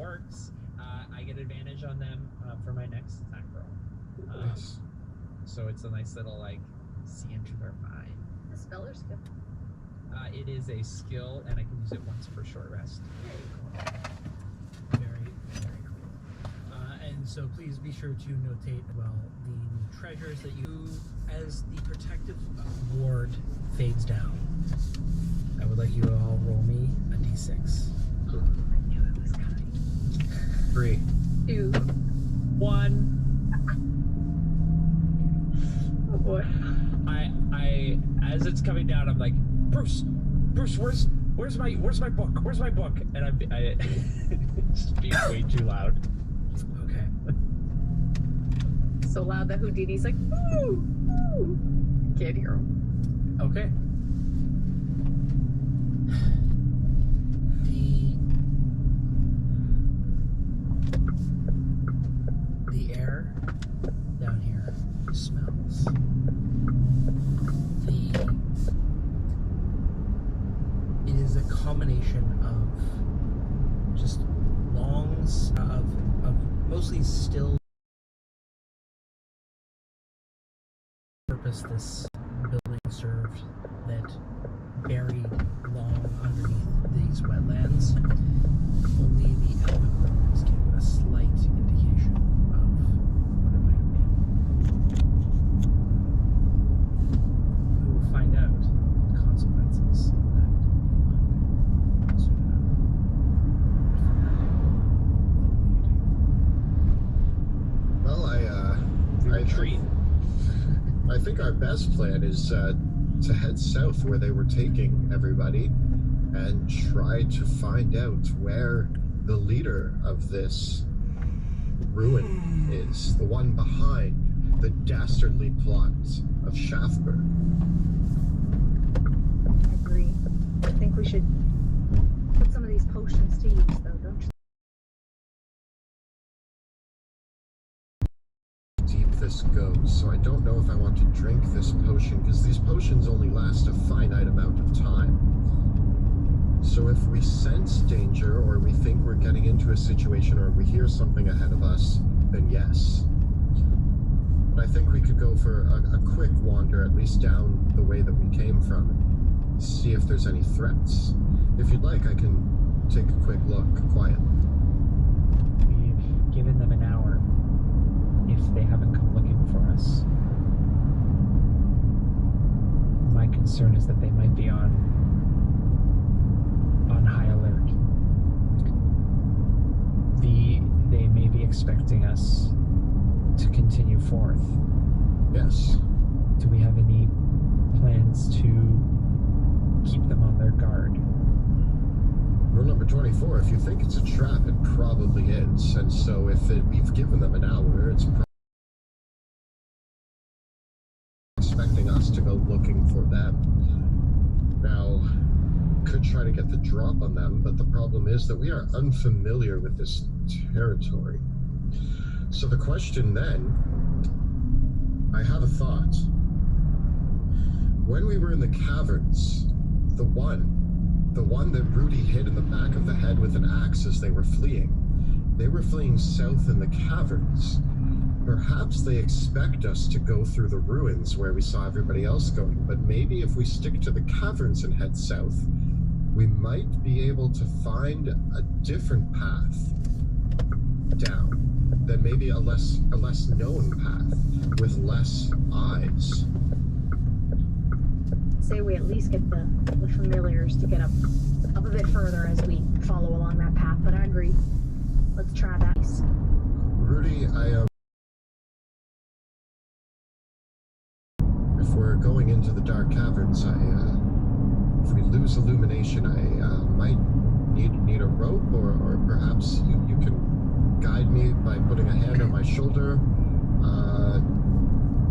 works, I get advantage on them for my next attack roll. Nice. So it's a nice little, like, see into their mind. A spell or skill? It is a skill, and I can use it once per short rest. Very, very cool. And so please be sure to notate well the treasures that you, as the protective ward fades down. I would like you to all roll me a d6. I knew it was coming. 3. 2. 1. Oh boy. I as it's coming down, I'm like, Bruce, where's my book? Where's my book? And I just being way too loud. Okay. So loud that Houdini's like, ooh, ooh. Can't hear him. Okay. The air down here smells. It is a combination of just longs of mostly still purpose this building served that buried long underneath these wetlands. Only the elven ruins give a slight indication of what it might have been. We will find out the consequences of that soon enough. Well, I think our best plan is to head south where they were taking everybody and try to find out where the leader of this ruin is, the one behind the dastardly plot of Shaftburg. I agree. I think we should put some of these potions to use, though, don't you? Deep this goes, so I don't know if I want to drink this potion, because these potions only last a finite amount of time. So if we sense danger, or we think we're getting into a situation, or we hear something ahead of us, then yes. But I think we could go for a quick wander, at least down the way that we came from, and see if there's any threats. If you'd like, I can take a quick look, quietly. We've given them an hour. If they haven't come looking for us, my concern is that they might be on high alert. They may be expecting us to continue forth. Yes. Do we have any plans to keep them on their guard? Rule number 24, if you think it's a trap, it probably is. And so we've given them an hour, it's expecting us to go looking for them. Now, could try to get the drop on them, but the problem is that we are unfamiliar with this territory. So the question then, I have a thought. When we were in the caverns, the one that Rudy hit in the back of the head with an axe as they were fleeing south in the caverns. Perhaps they expect us to go through the ruins where we saw everybody else going, but maybe if we stick to the caverns and head south, we might be able to find a different path down, than maybe a less known path with less eyes. Say we at least get the familiars to get up a bit further as we follow along that path, but I agree. Let's try that. Rudy, if we're going into the dark caverns, if we lose illumination, I might need a rope, or perhaps you can guide me by putting a hand on my shoulder.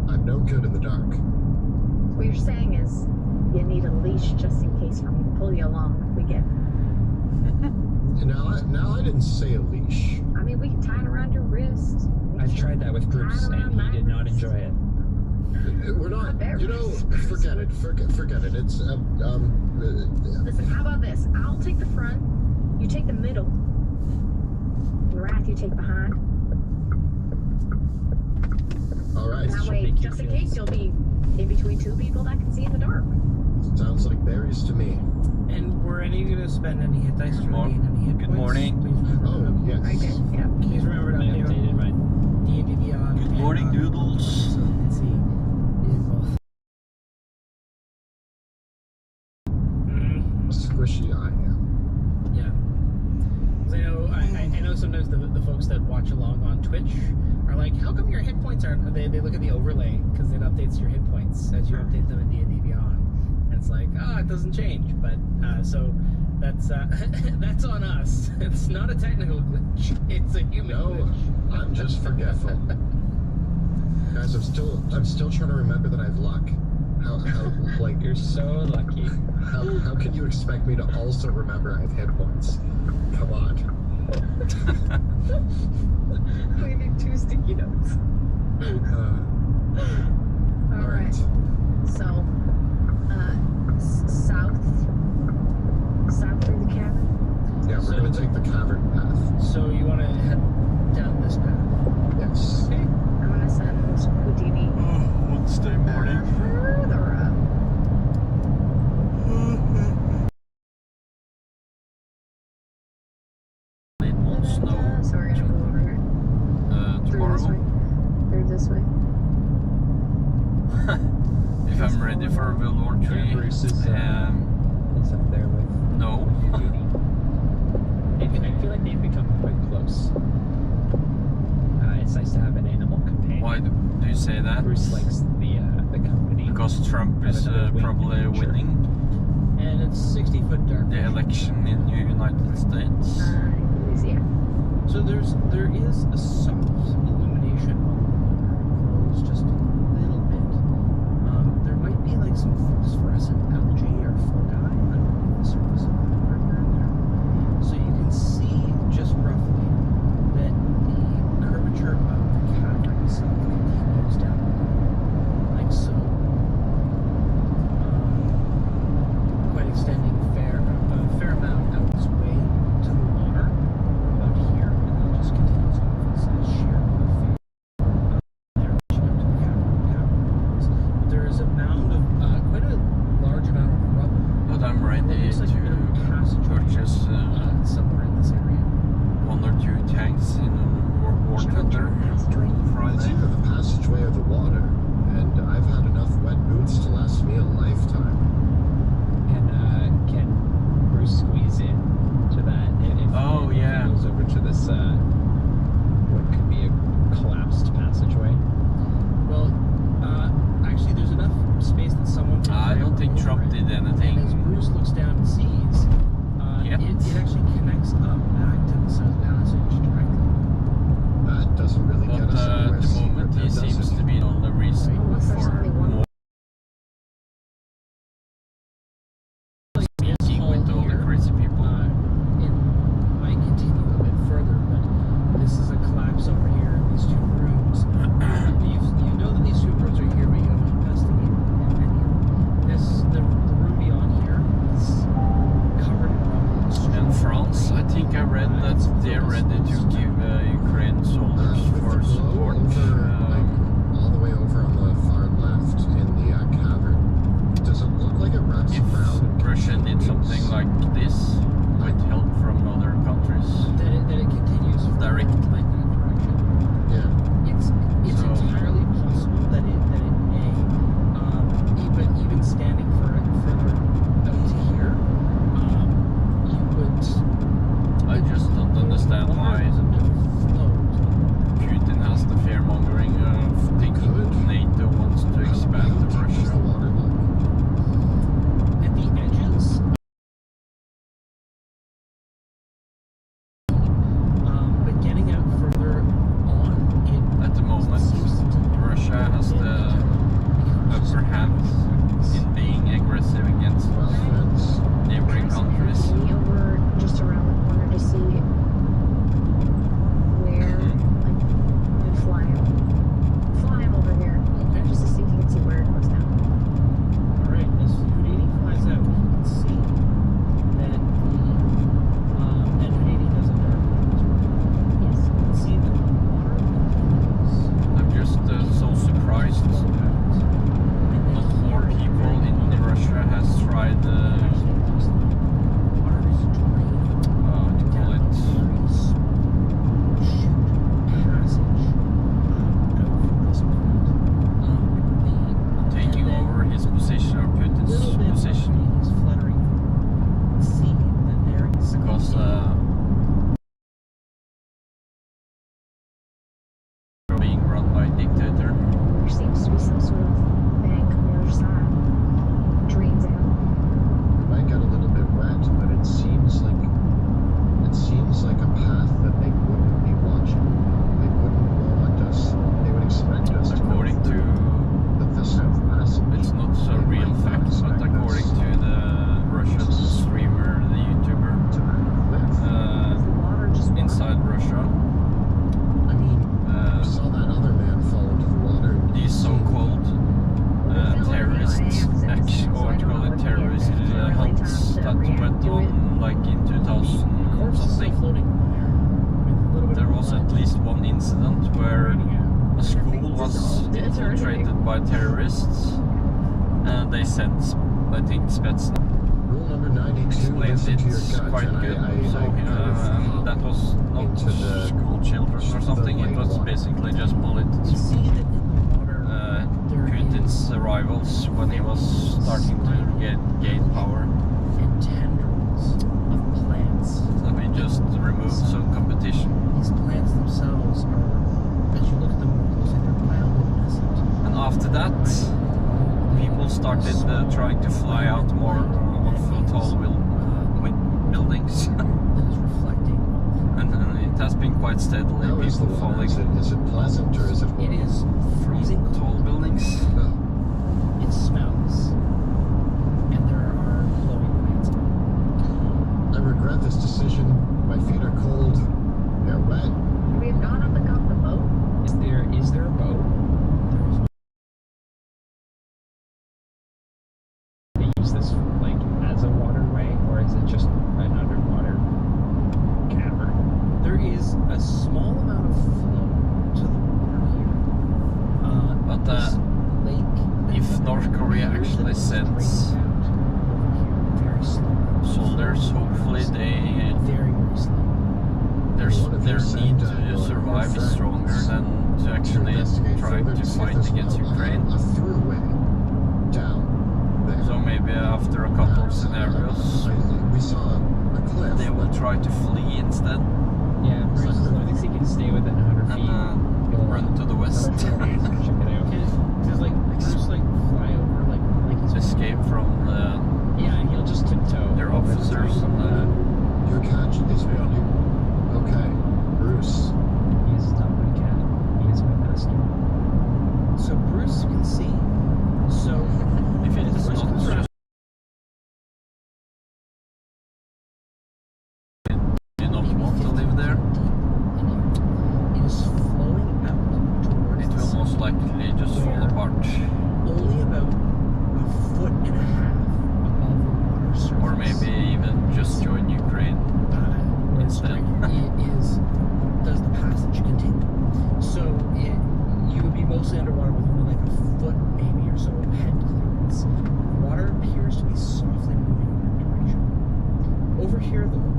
I'm no good in the dark. What you're saying is you need a leash just in case for me to pull you along if we get... Now I didn't say a leash. I mean, we can tie it around your wrist. I've tried that with Bruce, and he did not enjoy it. We're not, forget it. It's, Listen, how about this? I'll take the front, you take the middle, Wrath, you take behind. All right. That should way, make you just in feel- case, you'll be in between two people that can see in the dark. Sounds like berries to me. And were any of you going to spend any hit dice to regain any hit Good points? morning. Please remember Oh, to- yes. I did, yeah. Please remember to I update updated on mine. D&D Beyond. Good and morning, on- Doodles. So you can see both. Squishy I am. Yeah. 'Cause I know sometimes the folks that watch along on Twitch are like, how come your hit points aren't... They look at the overlay because it updates your hit points as you update them in D&D Beyond. And it's like, it doesn't change. But, so that's that's on us. It's not a technical glitch. It's a human No, glitch. I'm just forgetful. Guys, I'm still trying to remember that I have luck. How like You're so lucky. how can you expect me to also remember I have hit points? Come on. We need 2 sticky notes. All right. So, south through the cavern. Yeah, we're So- gonna take the cavern path. So you want to head down this path. Yes. Okay. I'm gonna send Houdini Wednesday morning. further up. It won't snow So we're gonna go over here. Through this way. tomorrow. Through this way. If I'm ready for World War Yeah, III. Bruce is up there with No. Judy. I feel like they've become quite close. It's nice to have an animal companion. Why do you say that? Bruce likes the company. Because Trump is probably winning And it's 60-foot dark. the election in the United States. Yeah. So there is a soft illumination close just a little bit. There might be like some phosphorescent algae or fungi underneath the surface of the water here and there. So you can see just roughly that the curvature of the cavern itself continues down like so. Quite extending a fair amount out its way to the water about here, and then just continues off this sheer cliff there, reaching out to the cavern walls. But there is a mound of quite a large amount of rubble. But I'm What ready looks like a bit of a to passageway, purchase somewhere in this area. 1 or 2 tanks in War Thunder It's Friday. either the passageway or the water, and I've had enough wet boots to last me a lifetime. Can Bruce squeeze in to that? Oh, if yeah. he goes over to this what could be a collapsed passageway. Well, actually, there's enough space that someone can I don't clamber think over Trump it. did And as anything. Bruce looks down and sees, Yet. it actually connects up back to the South Passage directly. That doesn't really But get us anywhere at the moment secret, he does seems it? to be the only reason Unless there's for only one more secret to all the crazy people. It might continue a bit further, but this is a collapse over here in these 2 rooms. You know that these 2 rooms are here, but you haven't investigated any of them. The room beyond here is covered in rubble and straw. In France, I think I read that they're ready to give Ukraine soldiers With for the glow support. over, like, all the way over on the far left in the cavern. Does it look like it wraps If around? and Russia did continues? something like this with help from other countries, That it continues Direct. like that direction. Yeah. It's So- entirely possible that it may, but even standing further out to here, you would. I just don't understand why Float. Putin has the fear mongering of thinking NATO wants to expand How deep is the Russia. water level? by terrorists, and they sent, I think, Spetsnaz. Rule number 92, Explained listen to your it gut. quite And good. I kind of That was not into the- school children or something. It was water. basically just bullet You see that in the water, there Putin's is rivals when he was starting to gain power. and tendrils of plants. So he just removed some competition. These plants themselves are, as you look at them more closely, they're bioluminescent. And after that, people started trying to fly out more of tall buildings. That is reflecting. And it has been quite steadily How is the people water? falling Is it pleasant or is it It is freezing tall cold. buildings. Oh, It smells. And there are glowing plants. I regret this decision. My feet are cold. They're wet. We have gone up and got the boat. Is there a boat? There is They use this like as a waterway, or is it just an underwater cavern? There is a small amount of flow to the water here. But, this lake. if North Korea actually sends very slowly. soldiers, hopefully Very, very slowly. their What if their you need send, to your survive is friends stronger than to actually investigate try further to see if fight there's against Ukraine. A throughway down there. So maybe after a couple of scenarios, We saw a cliff. they will try to flee instead Yeah, Bruce, as long as he can stay within 100 feet, and he'll run to the west. check it out. Because like just like fly over like he's Escape from Yeah, he'll just tiptoe. their over the officers top of and Your catch is ready. Okay, Bruce. He is not my cat. He is my master. So Bruce can see. So if it is Bruce not comes around. just do not want to live there, It is flowing out towards it the will sun, most likely just fall apart. only about a foot and a half above the water surface. Or maybe even just join Ukraine. Where it's instead. it is does the passage continue? So you would be mostly underwater with only like a foot maybe or so of head clearance. The water appears to be softly moving in that direction. Over here though,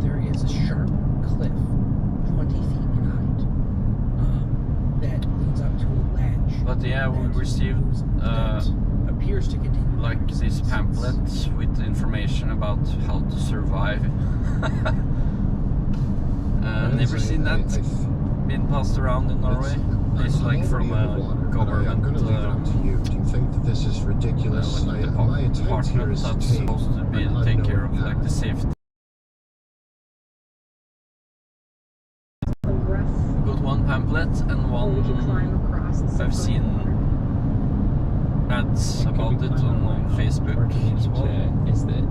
there is a sharp cliff, 20 feet in height, that leads up to a ledge. But yeah, we that received moves- that appears to continue like these pamphlets with information about how to survive. Never seen that being passed around in Norway. It's like from a I'm government going to leave it up to you. Do you think that this is ridiculous? like My intent here department is to that's take supposed to be an take care of unknown like the path. safety. The rough. We got one pamphlet and We could climb one across the I've surface seen ads about it on Facebook as well.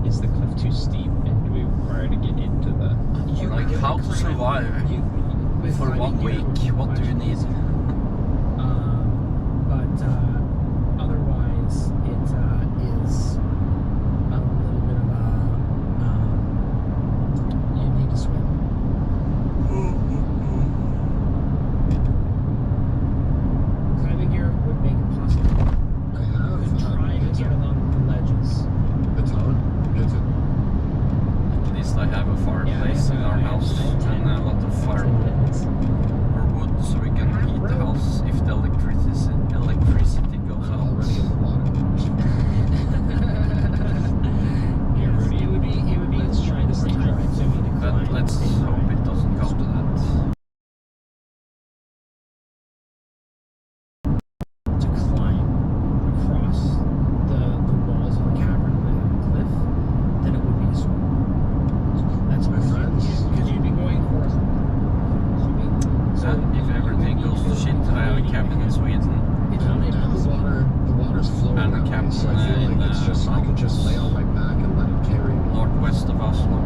Is the cliff too steep, and do we require to get into the? Like how to survive for 1 week. What do you need? But otherwise, it is a little bit of a you need to swim. Climbing gear would make it possible. I have. You could try to get along the ledges. Baton? Is it? At least I have a fireplace in our house and a lot of firewood or wood so we can heat the house if the electricity goes I'm out. already in the water. Yeah, Rudy, It would be let's try to stay dry. to me to But climb. let's stay dry. hope it doesn't come to that. To climb across the walls of the cavern and the cliff, then it would be a swim. That's My friends. because you'd be going horizontally. So If everything goes to shit, I have a cabin in Sweden. it's only Down the water's flowing And the that way, captain so I feel in, like it's just I could just lay on my back and let it carry me. Northwest of Oslo.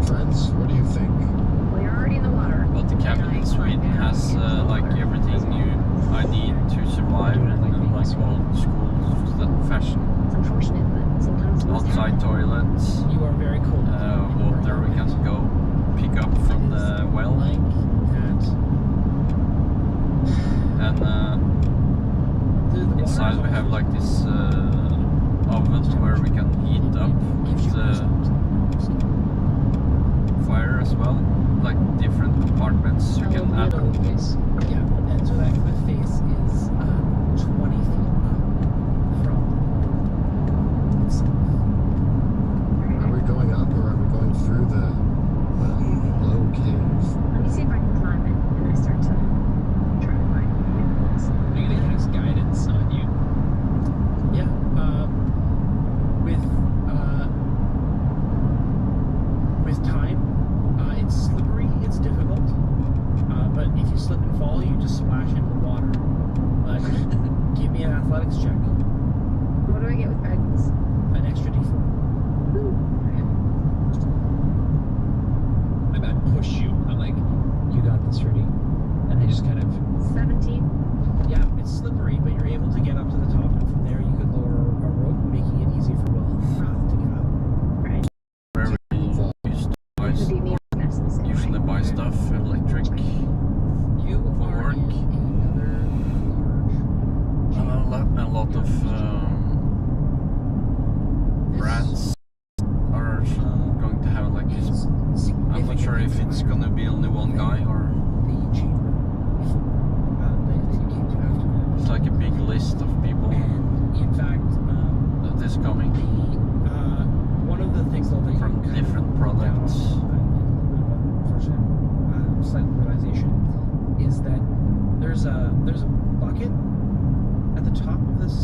Friends, what do you think? We're already in the water. But the cabin in Sweden has like everything I need to survive and like old school fashion. It's unfortunate, but sometimes it must Outside happen. toilets, you are very cold. water we can go pick up from the well, Like that. and inside we have like this oven where we can heat up the fire as well, like different compartments you can add. Middle face. Yeah, and so that cliff face is 20 feet up from itself. Are we going up or are we going through the low cave? Let me see if I can climb it, and I start to try to find it. I'm gonna cast guidance on you. Yeah, with time, it's slippery, it's difficult, but if you slip and fall, you just splash into the water. But give me an athletics check, What do I get with guidance? an extra d4. I'm at push you. I'm like, you got this, Rudy. And I just kind of 17. Yeah, it's slippery, but you're able to get up to the top, and from there you could lower a rope, making it easy for Will to get up. Right. Where we used to buy, Would be me necessary. usually buy stuff, electric. You are Work. in another A lot of brands are going to have like this. I'm not sure if it's gonna be only one guy or the chamber before that you came to after that. it's like a big list of people And in fact, that is coming one of the things though that from you kind of different products. unfortunate slight realization is that there's a bucket at the top of this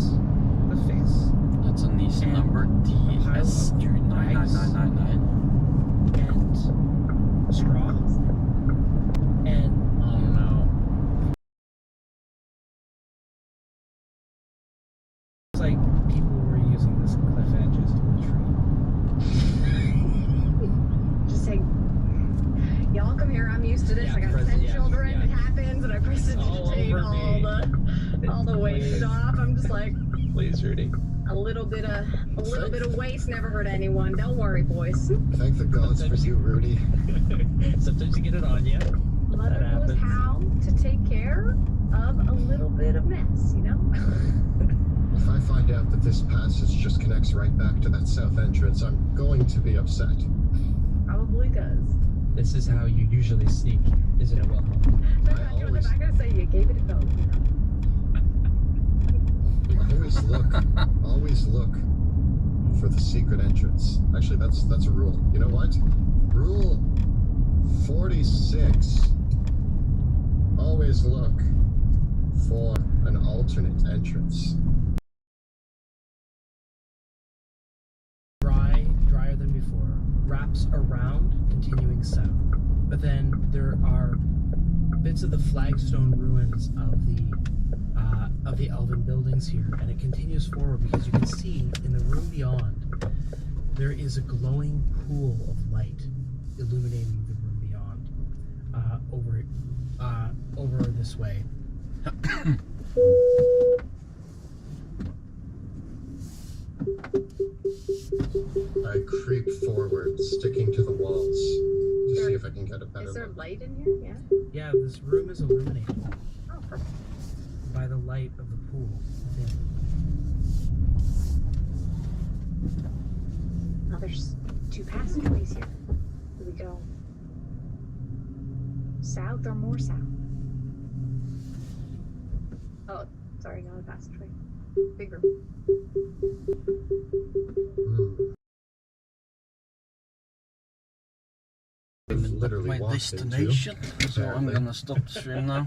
cliff face. That's a nice And number, DS29999. And straw. And oh no. it's like people were using this cliff edge as a retreat. Just say, y'all come here. I'm used to this. Yeah, I got press it, 10 yeah, children. yeah. It happens, and I press it to All take over me. all the waste off. I'm just like Please, Rudy. a little bit of waste never hurt anyone. Don't worry, boys. Thank the gods for you, Rudy. Sometimes you get it on you. Mother That knows happens. how to take care of a little bit of mess, you know? If I find out that this passage just connects right back to that south entrance, I'm going to be upset. Probably does. This is how you usually sneak, isn't it, Wilhelm? But you're always- not gonna say you gave it a go, you know? Always look for the secret entrance. Actually, that's a rule. You know what? Rule 46. Always look for an alternate entrance. Drier than before, wraps around, continuing south. But then there are bits of the flagstone ruins of the elven buildings here, and it continues forward because you can see in the room beyond there is a glowing pool of light illuminating the room beyond over this way. I creep forward, sticking to the walls to see if I can get a better Is there look. light in here? Yeah. Yeah, this room is illuminated Oh, perfect. by the light of the pool within. Now there's 2 passageways here. Do we go south or more south? Oh, sorry, not a passageway. Big room. I've literally My walked destination, into. so I'm gonna stop the stream now.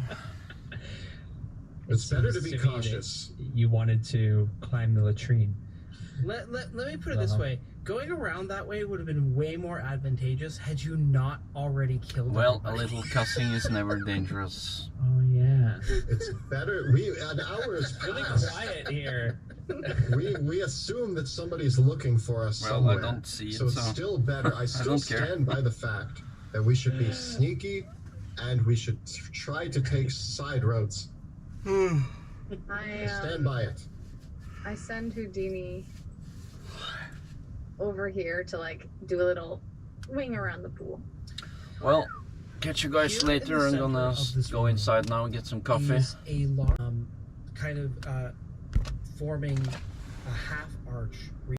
It's better to seems be me that cautious. You wanted to climb the latrine. Let me put it this way. Going around that way would have been way more advantageous had you not already killed Well, a everybody. little cussing is never dangerous. Oh yeah. It's better. An hour has Really passed. quiet here. We assume that somebody's looking for us Well, somewhere. I don't see it, so it's so still better. I still don't care. stand by the fact that we should be sneaky and we should try to take side roads. I stand by it. I send Houdini over here to like do a little wing around the pool. Well, catch you guys Here in later. the I'm center gonna of this go room inside now and get some coffee. is a large kind of forming a half arch